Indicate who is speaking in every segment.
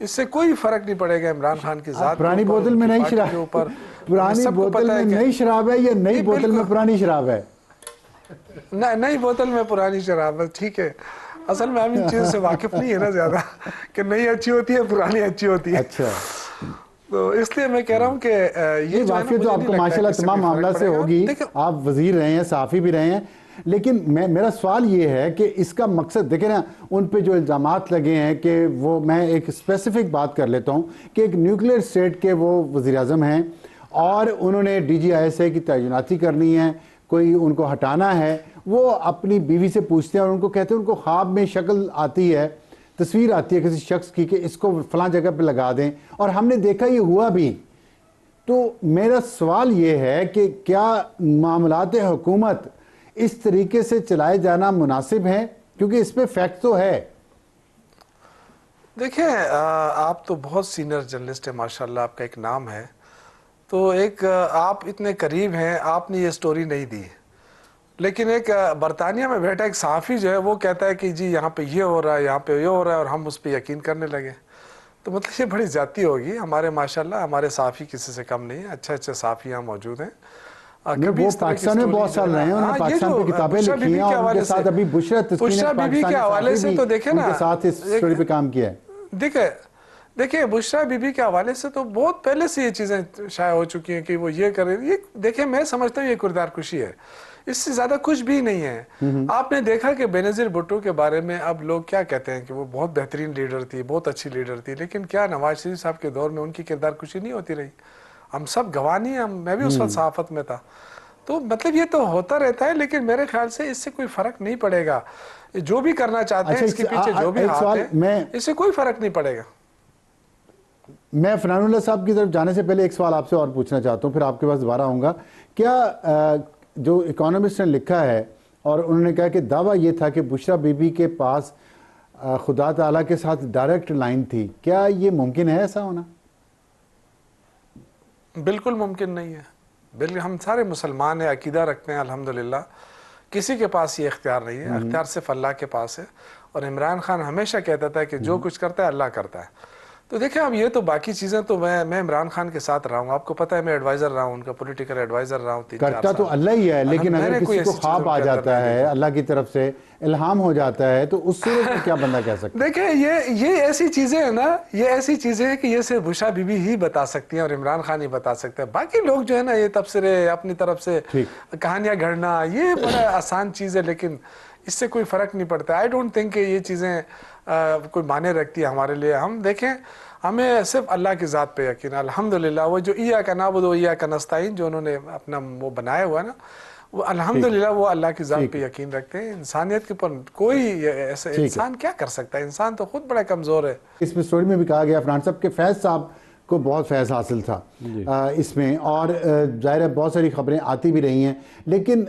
Speaker 1: اس سے کوئی فرق نہیں پڑے گا عمران خان کی ذات
Speaker 2: پرانی بوتل میں نئی شراب، پرانی بوتل میں نئی شراب ہے یا نئی بوتل میں پرانی شراب ہے؟
Speaker 1: نئی بوتل میں پرانی شراب ہے، ٹھیک ہے. اصل میں ہم ان چیزوں سے واقف نہیں ہے نا زیادہ کہ نئی اچھی ہوتی ہے پرانی اچھی ہوتی ہے.
Speaker 2: اچھا،
Speaker 1: تو اس لیے میں کہہ رہا ہوں کہ یہ
Speaker 2: واقعیت تو آپ کو ماشاءاللہ تمام معاملات سے ہوگی، آپ وزیر رہے ہیں، صحافی بھی رہے ہیں، لیکن میرا سوال یہ ہے کہ اس کا مقصد دیکھیں نا، ان پہ جو الزامات لگے ہیں کہ وہ، میں ایک اسپیسیفک بات کر لیتا ہوں کہ ایک نیوکلیر اسٹیٹ کے وہ وزیر اعظم ہیں اور انہوں نے DGISA کی تعیناتی کرنی ہے، کوئی ان کو ہٹانا ہے، وہ اپنی بیوی سے پوچھتے ہیں اور ان کو کہتے ہیں، ان کو خواب میں شکل آتی ہے، تصویر آتی ہے کسی شخص کی کہ اس کو فلاں جگہ پہ لگا دیں، اور ہم نے دیکھا یہ ہوا بھی. تو میرا سوال یہ ہے کہ کیا معاملات حکومت اس طریقے سے چلائے جانا مناسب ہے؟ کیونکہ اس پہ فیکٹ تو ہے.
Speaker 1: دیکھیں آپ تو بہت سینئر جرنلسٹ ہیں ماشاءاللہ، آپ کا ایک نام ہے، تو ایک آپ اتنے قریب ہیں، آپ نے یہ سٹوری نہیں دی، لیکن ایک برطانیہ میں بیٹھا ایک صحافی جو ہے وہ کہتا ہے کہ جی یہاں پہ یہ ہو رہا ہے، یہاں پہ یہ ہو رہا ہے، اور ہم اس پہ یقین کرنے لگے. تو مطلب یہ بڑی زیادتی ہوگی. ہمارے ماشاءاللہ ہمارے صحافی کسی سے کم نہیں ہیں، اچھے اچھے صحافی یہاں موجود ہیں.
Speaker 2: وہ پاکستان میں بہت سال رہے ہیں، انہوں نے پاکستان پہ کتابیں لکھی ہیں، اور ان کے ساتھ ابھی بشرا تسکین
Speaker 1: بی کے حوالے سے تو دیکھیں نا،
Speaker 2: ان کے ساتھ اس سٹوری پہ کام کیا ہے.
Speaker 1: دیکھیں بشرا بی بی کے حوالے سے تو بہت پہلے سے یہ چیزیں شائع ہو چکی ہیں کہ وہ یہ کرے. یہ دیکھیں میں سمجھتا ہوں یہ کردار کشی ہے، اس سے زیادہ کچھ بھی نہیں ہے. آپ نے دیکھا کہ بینظیر بھٹو کے بارے میں اب لوگ کیا کہتے ہیں کہ وہ بہت بہترین لیڈر تھی، بہت اچھی لیڈر تھی، لیکن کیا نواز شریف صاحب کے دور میں ان کی کردار کشی نہیں ہوتی رہی؟ ہم سب گواہ نہیں ہیں، میں بھی اس وقت صحافت میں تھا. تو مطلب یہ تو ہوتا رہتا ہے، لیکن میرے خیال سے اس سے کوئی فرق نہیں پڑے گا. جو بھی کرنا چاہتے ہیں اس کے پیچھے جو بھی ہاتھ ہے، اس سے کوئی فرق نہیں پڑے گا.
Speaker 2: میں فنان اللہ صاحب کی طرف جانے سے پہلے ایک سوال آپ سے اور پوچھنا چاہتا ہوں، پھر آپ کے پاس دوبارہ آؤں گا. کیا جو اکانومسٹ نے لکھا ہے اور انہوں نے کہا کہ دعویٰ یہ تھا کہ بشرا بی بی کے پاس خدا تعالیٰ کے ساتھ ڈائریکٹ لائن تھی، کیا یہ ممکن ہے ایسا ہونا؟
Speaker 1: بالکل ممکن نہیں ہے. بالکل ہم سارے مسلمان ہیں، عقیدہ رکھتے ہیں الحمدللہ، کسی کے پاس یہ اختیار نہیں ہے، اختیار صرف اللہ کے پاس ہے. اور عمران خان ہمیشہ کہتا تھا کہ جو کچھ کرتا ہے اللہ کرتا ہے. تو دیکھیں اب یہ تو باقی چیزیں تو میں عمران خان کے ساتھ رہا ہوں، آپ کو پتہ ہے میں ایڈوائزر رہا ہوں، ان کا پولیٹیکل ایڈوائزر رہا ہوں 3-4 سال.
Speaker 2: کرتا تو اللہ ہی ہے، لیکن اگر کسی کو خواب آ جاتا ہے اللہ کی طرف سے، الہام ہو جاتا ہے، تو اس صورت میں کیا بندہ کہہ سکتا ہے؟
Speaker 1: دیکھیں یہ ایسی چیزیں ہیں نا، یہ ایسی چیزیں ہیں کہ یہ صرف بشرا بی بی ہی بتا سکتی ہیں اور عمران خان ہی بتا سکتے ہیں. باقی لوگ جو ہے نا یہ تبصرے اپنی طرف سے کہانیاں گھڑنا، یہ بڑا آسان چیز ہے، لیکن اس سے کوئی فرق نہیں پڑتا. آئی ڈونٹ تھنک کہ یہ چیزیں کوئی معنی رکھتی ہے ہمارے لیے. ہم دیکھیں ہمیں صرف اللہ کی ذات پہ یقین ہے الحمدللہ. وہ جو ایاک نعبد و ایاک نستعین جو انہوں نے اپنا وہ بنایا ہوا نا، وہ الحمدللہ وہ اللہ کی ذات پہ یقین رکھتے ہیں. انسانیت کے اوپر کوئی ایسا انسان کیا کر سکتا ہے؟ انسان تو خود بڑا کمزور ہے.
Speaker 2: اس میں سٹوری میں بھی کہا گیا فرحان صاحب کہ فیض صاحب کو بہت فیض حاصل تھا اس میں، اور ظاہر ہے بہت ساری خبریں آتی بھی رہی ہیں، لیکن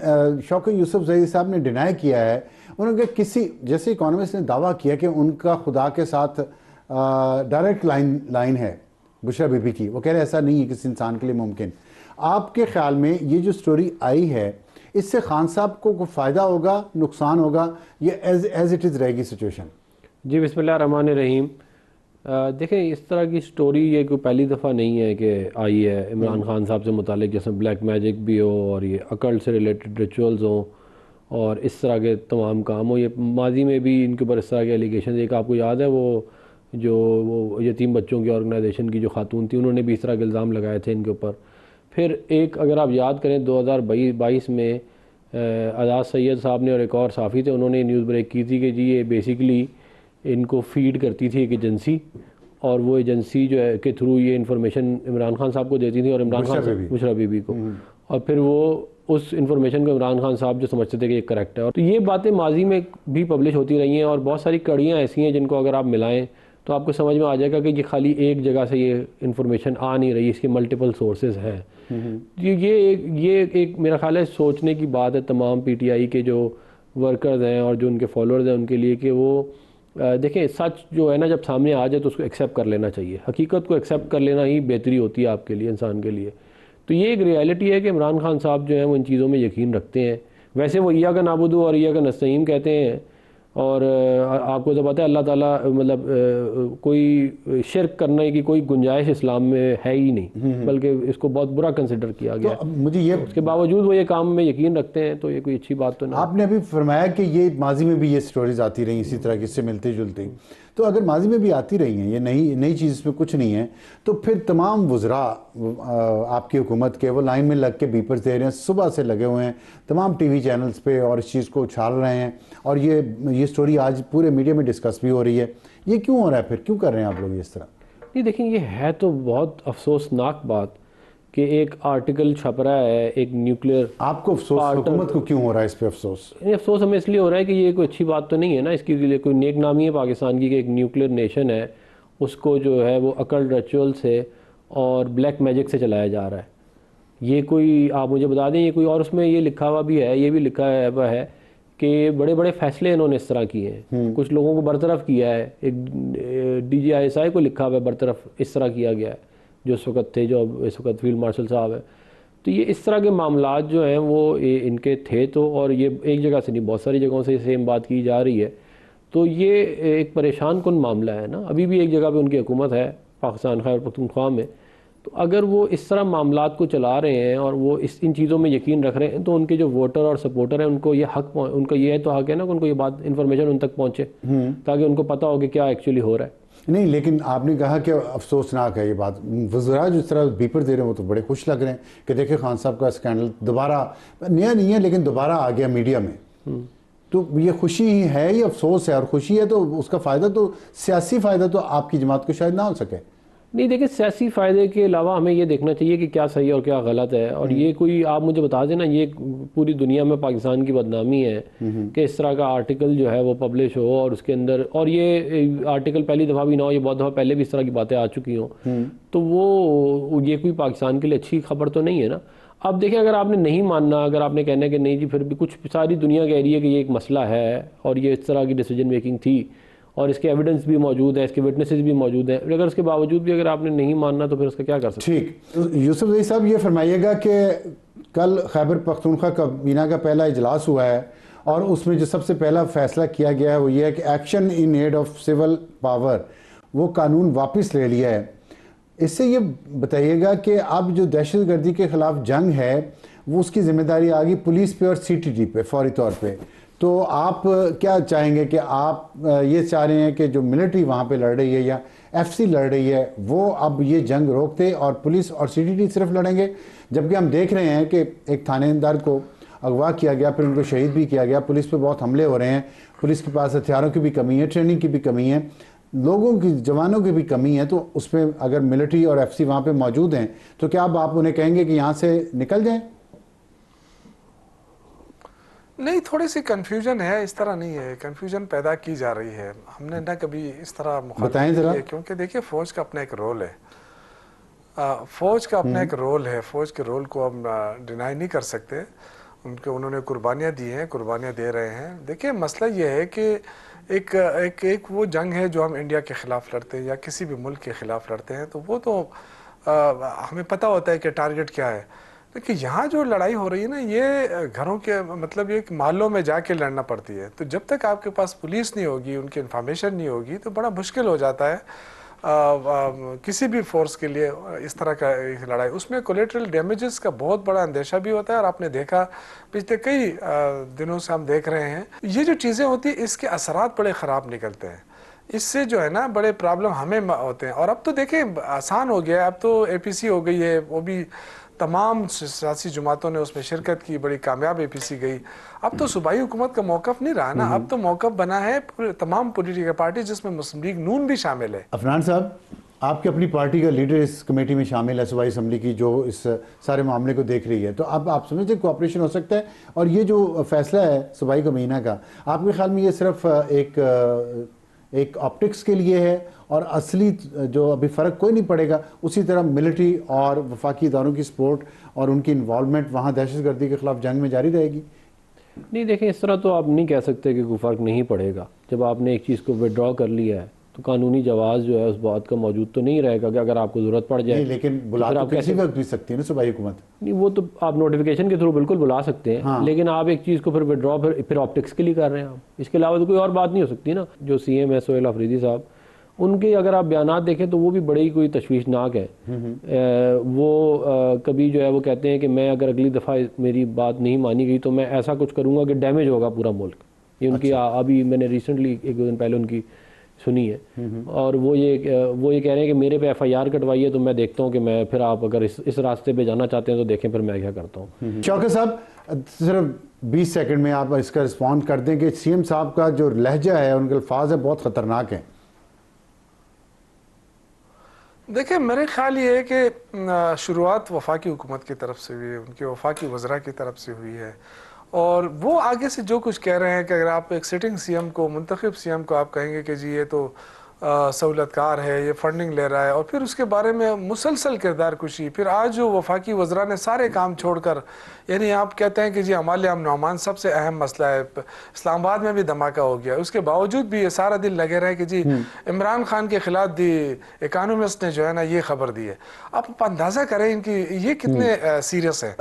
Speaker 2: شوکت یوسف زئی صاحب نے ڈینائی کیا ہے. انہوں نے کسی جیسے اکانومسٹ نے دعویٰ کیا کہ ان کا خدا کے ساتھ ڈائریکٹ لائن ہے بشرا بی بی کی، وہ کہہ رہے ایسا نہیں ہے کسی انسان کے لیے ممکن. آپ کے خیال میں یہ جو سٹوری آئی ہے، اس سے خان صاحب کو کوئی فائدہ ہوگا، نقصان ہوگا، یا ایز اٹ از رہے گی سچویشن؟
Speaker 3: جی بسم اللہ الرحمن الرحیم. دیکھیں اس طرح کی سٹوری یہ کوئی پہلی دفعہ نہیں ہے کہ آئی ہے عمران خان صاحب سے متعلق، جیسے بلیک میجک بھی ہو اور یہ اکلٹ سے ریلیٹڈ ریچولز ہوں اور اس طرح کے تمام کام ہوں. یہ ماضی میں بھی ان کے اوپر اس طرح کے ایلیگیشنز، ایک آپ کو یاد ہے وہ یتیم بچوں کی آرگنائزیشن کی جو خاتون تھی، انہوں نے بھی اس طرح کے الزام لگائے تھے ان کے اوپر. پھر ایک اگر آپ یاد کریں 2022 میں اعجاز سید صاحب نے اور ایک اور صحافی تھے، انہوں نے نیوز بریک کی تھی کہ جی یہ بیسیکلی ان کو فیڈ کرتی تھی ایک ایجنسی، اور وہ ایجنسی جو ہے کے تھرو یہ انفارمیشن عمران خان صاحب کو دیتی تھی اور عمران خان بشرا بی بی کو، اور پھر وہ اس انفارمیشن کو عمران خان صاحب جو سمجھتے تھے کہ یہ کریکٹ ہے. اور تو یہ باتیں ماضی میں بھی پبلش ہوتی رہی ہیں، اور بہت ساری کڑیاں ایسی ہیں جن کو اگر آپ ملائیں تو آپ کو سمجھ میں آ جائے گا کہ یہ خالی ایک جگہ سے یہ انفارمیشن آ نہیں رہی، اس کے ملٹیپل سورسز ہیں. یہ ایک میرا خیال ہے سوچنے کی بات ہے تمام پی ٹی آئی کے جو ورکرز ہیں اور جو ان کے فالوورز ہیں ان کے لیے، کہ وہ دیکھیں سچ جو ہے نا جب سامنے آ جائے تو اس کو ایکسیپٹ کر لینا چاہیے. حقیقت کو ایکسیپٹ کر لینا ہی بہتری ہوتی ہے آپ کے لیے، انسان کے لیے. تو یہ ایک ریالٹی ہے کہ عمران خان صاحب جو ہیں وہ ان چیزوں میں یقین رکھتے ہیں. ویسے وہ ایاک نعبد اور ایاک نستعین کہتے ہیں، اور آپ کو تو پتہ ہے اللہ تعالیٰ مطلب کوئی شرک کرنے کی کوئی گنجائش اسلام میں ہے ہی نہیں، بلکہ اس کو بہت برا کنسیڈر کیا گیا ہے۔
Speaker 2: مجھے یہ
Speaker 3: اس کے باوجود وہ یہ کام میں یقین رکھتے ہیں، تو یہ کوئی اچھی بات تو نہیں۔
Speaker 2: آپ نے ابھی فرمایا کہ یہ ماضی میں بھی یہ سٹوریز آتی رہی اسی طرح کی، اس سے ملتی جلتی، تو اگر ماضی میں بھی آتی رہی ہیں، یہ نئی چیز اس میں کچھ نہیں ہے، تو پھر تمام وزراء آپ کی حکومت کے وہ لائن میں لگ کے بیپرز دے رہے ہیں، صبح سے لگے ہوئے ہیں تمام ٹی وی چینلز پہ اور اس چیز کو اچھال رہے ہیں، اور یہ سٹوری آج پورے میڈیا میں ڈسکس بھی ہو رہی ہے۔ یہ کیوں ہو رہا ہے پھر؟ کیوں کر رہے ہیں آپ لوگ اس طرح؟
Speaker 3: نہیں دیکھیں، یہ ہے تو بہت افسوسناک بات کہ ایک آرٹیکل چھپ رہا ہے ایک نیوکلیئر۔
Speaker 2: آپ کو افسوس حکومت کو کیوں ہو رہا ہے اس پہ افسوس؟
Speaker 3: افسوس ہمیں اس لیے ہو رہا ہے کہ یہ کوئی اچھی بات تو نہیں ہے نا، اس کے لیے کوئی نیک نامی ہے پاکستان کی کہ ایک نیوکلیئر نیشن ہے، اس کو جو ہے وہ اکلٹ ریچول سے اور بلیک میجک سے چلایا جا رہا ہے۔ یہ کوئی آپ مجھے بتا دیں یہ کوئی، اور اس میں یہ لکھا ہوا بھی ہے، یہ بھی لکھا ہوا ہے کہ بڑے بڑے فیصلے انہوں نے اس طرح کیے ہیں، کچھ لوگوں کو برطرف کیا ہے، ایک DGI کو لکھا ہوا ہے برطرف اس طرح کیا گیا ہے جو اس وقت تھے، جو اب اس وقت فیلڈ مارشل صاحب ہیں۔ تو یہ اس طرح کے معاملات جو ہیں وہ ان کے تھے تو، اور یہ ایک جگہ سے نہیں بہت ساری جگہوں سے سیم بات کی جا رہی ہے، تو یہ ایک پریشان کن معاملہ ہے نا۔ ابھی بھی ایک جگہ پہ ان کی حکومت ہے پاکستان خیبر پختونخوا میں، تو اگر وہ اس طرح معاملات کو چلا رہے ہیں اور وہ ان چیزوں میں یقین رکھ رہے ہیں، تو ان کے جو ووٹر اور سپورٹر ہیں ان کو یہ حق، ان کا یہ تو حق ہے نا کہ ان کو یہ بات انفارمیشن ان تک پہنچے تاکہ ان کو پتہ ہو کہ کیا ایکچولی ہو رہا ہے۔
Speaker 2: نہیں، لیکن آپ نے کہا کہ افسوسناک ہے یہ بات، وزراء جو اس طرح بیپر دے رہے ہیں وہ تو بڑے خوش لگ رہے ہیں کہ دیکھیں خان صاحب کا اسکینڈل دوبارہ نیا نہیں ہے لیکن دوبارہ آ گیا میڈیا میں، تو یہ خوشی ہی ہے یا افسوس ہے؟ اور خوشی ہے تو اس کا فائدہ تو سیاسی فائدہ تو آپ کی جماعت کو شاید نہ ہو سکے۔
Speaker 3: نہیں دیکھیں، سیاسی فائدے کے علاوہ ہمیں یہ دیکھنا چاہیے کہ کیا صحیح اور کیا غلط ہے، اور یہ کوئی آپ مجھے بتا دیں نا، یہ پوری دنیا میں پاکستان کی بدنامی ہے کہ اس طرح کا آرٹیکل جو ہے وہ پبلش ہو اور اس کے اندر، اور یہ آرٹیکل پہلی دفعہ بھی نہ ہو، یہ بہت دفعہ پہلے بھی اس طرح کی باتیں آ چکی ہوں، تو وہ یہ کوئی پاکستان کے لیے اچھی خبر تو نہیں ہے نا۔ اب دیکھیں، اگر آپ نے نہیں ماننا، اگر آپ نے کہنا ہے کہ نہیں جی پھر بھی کچھ ساری دنیا کہہ رہی ہے کہ یہ ایک مسئلہ ہے اور یہ اس طرح کی ڈیسیجن میکنگ تھی اور اس کے ایویڈنس بھی موجود ہے، اس کے وٹنسز بھی موجود ہیں، اگر اس کے باوجود بھی اگر آپ نے نہیں ماننا تو پھر اس کا کیا کر سکتے ہیں؟
Speaker 2: ٹھیک، یوسف زئی صاحب یہ فرمائیے گا کہ کل خیبر پختونخوا کابینہ کا پہلا اجلاس ہوا ہے اور اس میں جو سب سے پہلا فیصلہ کیا گیا ہے وہ یہ ہے کہ action in aid of civil power, وہ قانون واپس لے لیا ہے۔ اس سے یہ بتائیے گا کہ اب جو دہشت گردی کے خلاف جنگ ہے وہ اس کی ذمہ داری آ گئی پولیس پہ اور CTT پہ فوری طور پہ، تو آپ کیا چاہیں گے کہ آپ یہ چاہ رہے ہیں کہ جو ملٹری وہاں پہ لڑ رہی ہے یا FC لڑ رہی ہے وہ اب یہ جنگ روکتے اور پولیس اور CTT صرف لڑیں گے؟ جبکہ ہم دیکھ رہے ہیں کہ ایک تھانے دار کو اغوا کیا گیا، پھر ان کو شہید بھی کیا گیا، پولیس پہ بہت حملے ہو رہے ہیں، پولیس کے پاس ہتھیاروں کی بھی کمی ہے، ٹریننگ کی بھی کمی ہے، لوگوں کی، جوانوں کی بھی کمی ہے، تو اس میں اگر ملٹری اور FC وہاں پہ موجود ہیں تو کیا اب آپ انہیں کہیں گے کہ یہاں سے نکل جائیں؟
Speaker 1: نہیں، تھوڑی سی کنفیوژن ہے، اس طرح نہیں ہے، کنفیوژن پیدا کی جا رہی ہے، ہم نے نہ کبھی اس طرح
Speaker 2: بتائیں ذرا۔
Speaker 1: کیونکہ دیکھیں فوج کا اپنا ایک رول ہے، فوج کا اپنا ایک رول ہے، فوج کے رول کو ہم ڈینائی نہیں کر سکتے، انہوں نے قربانیاں دی ہیں، قربانیاں دے رہے ہیں۔ دیکھیں مسئلہ یہ ہے کہ ایک وہ جنگ ہے جو ہم انڈیا کے خلاف لڑتے ہیں یا کسی بھی ملک کے خلاف لڑتے ہیں، تو وہ تو ہمیں پتہ ہوتا ہے کہ ٹارگٹ کیا ہے، لیکن یہاں جو لڑائی ہو رہی ہے نا، یہ گھروں کے مطلب یہ محلوں میں جا کے لڑنا پڑتی ہے، تو جب تک آپ کے پاس پولیس نہیں ہوگی، ان کی انفارمیشن نہیں ہوگی، تو بڑا مشکل ہو جاتا ہے کسی بھی فورس کے لیے اس طرح کا لڑائی۔ اس میں کولیٹرل ڈیمیجز کا بہت بڑا اندیشہ بھی ہوتا ہے، اور آپ نے دیکھا پچھلے کئی دنوں سے ہم دیکھ رہے ہیں یہ جو چیزیں ہوتی ہیں اس کے اثرات بڑے خراب نکلتے ہیں، اس سے جو ہے نا بڑے پرابلم ہمیں ہوتے ہیں۔ اور اب تو دیکھیں آسان ہو گیا ہے، اب تو APC ہو گئی ہے، وہ بھی تمام سیاسی جماعتوں نے اس میں شرکت کی، بڑی کامیاب APC گئی۔ اب تو صوبائی حکومت کا موقف نہیں رہا نا، اب تو موقف بنا ہے تمام پولیٹیکل پارٹی جس میں مسلم لیگ نون بھی شامل ہے۔
Speaker 2: عفنان صاحب، آپ کی اپنی پارٹی کا لیڈر اس کمیٹی میں شامل ہے، صوبائی اسمبلی کی، جو اس سارے معاملے کو دیکھ رہی ہے، تو اب آپ سمجھتے ہیں کوآپریشن ہو سکتا ہے؟ اور یہ جو فیصلہ ہے صوبائی کابینہ کا، آپ کے خیال میں یہ صرف ایک آپٹکس کے لیے ہے اور اصلی جو ابھی فرق کوئی نہیں پڑے گا؟ اسی طرح ملٹری اور وفاقی اداروں کی سپورٹ اور ان کی انوالومنٹ وہاں دہشت گردی کے خلاف جنگ میں جاری رہے گی؟
Speaker 3: نہیں دیکھیں، اس طرح تو آپ نہیں کہہ سکتے کہ کوئی فرق نہیں پڑے گا۔ جب آپ نے ایک چیز کو وڈرا کر لیا ہے تو قانونی جواز جو ہے اس بات کا موجود تو نہیں رہے گا کہ اگر آپ کو ضرورت پڑ جائے
Speaker 2: نہیں لیکن بلا
Speaker 3: پھر
Speaker 2: تو
Speaker 3: آپ
Speaker 2: کسی وقت بھی سکتی ہے نا صوبائی حکومت.
Speaker 3: نہیں، وہ تو آپ نوٹیفیکیشن کے تھرو بالکل بلا سکتے ہیں، لیکن آپ ایک چیز کو پھر وڈرا پھر آپٹکس کے لیے کر رہے ہیں آپ. اس کے علاوہ تو کوئی اور بات نہیں ہو سکتی نا. جو سی ایم ہے سہیل آفریدی صاحب، ان کے اگر آپ بیانات دیکھیں تو وہ بھی بڑے ہی کوئی تشویشناک ہے. وہ کبھی جو ہے وہ کہتے ہیں کہ میں اگر اگلی دفعہ میری بات نہیں مانی گئی تو میں ایسا کچھ کروں گا کہ ڈیمیج ہوگا پورا ملک. یہ ان کی ابھی میں نے ریسنٹلی ایک دو دن پہلے ان کی سنی ہے، اور وہ یہ کہہ رہے ہیں کہ میرے پہ ایف آئی آر کٹوائیے تو میں دیکھتا ہوں کہ میں پھر آپ اگر اس راستے پہ جانا چاہتے ہیں تو دیکھیں پھر میں کیا کرتا ہوں.
Speaker 2: شوکت صاحب صرف 20 سیکنڈ میں آپ اس کا رسپونڈ کر دیں کہ سی ایم صاحب کا جو لہجہ ہے، ان کے الفاظ ہے، بہت خطرناک ہیں.
Speaker 1: دیکھیں میرے خیال یہ ہے کہ شروعات وفاقی حکومت کی طرف سے ہوئی ہے، ان کے وفاقی وزراء کی طرف سے ہوئی ہے، اور وہ آگے سے جو کچھ کہہ رہے ہیں کہ اگر آپ ایک سٹنگ سی ایم کو، منتخب سی ایم کو آپ کہیں گے کہ جی یہ تو سہولت کار ہے، یہ فنڈنگ لے رہا ہے، اور پھر اس کے بارے میں مسلسل کردار کشی. پھر آج جو وفاقی وزراء نے سارے کام چھوڑ کر، یعنی آپ کہتے ہیں کہ جی ہمارے لیے امن و امان سب سے اہم مسئلہ ہے، اسلام آباد میں بھی دھماکہ ہو گیا، اس کے باوجود بھی یہ سارا دن لگے رہے کہ جی عمران خان کے خلاف دی اکانومسٹ نے جو ہے نا یہ خبر دی ہے. آپ اندازہ کریں ان کی یہ کتنے سیریس ہے.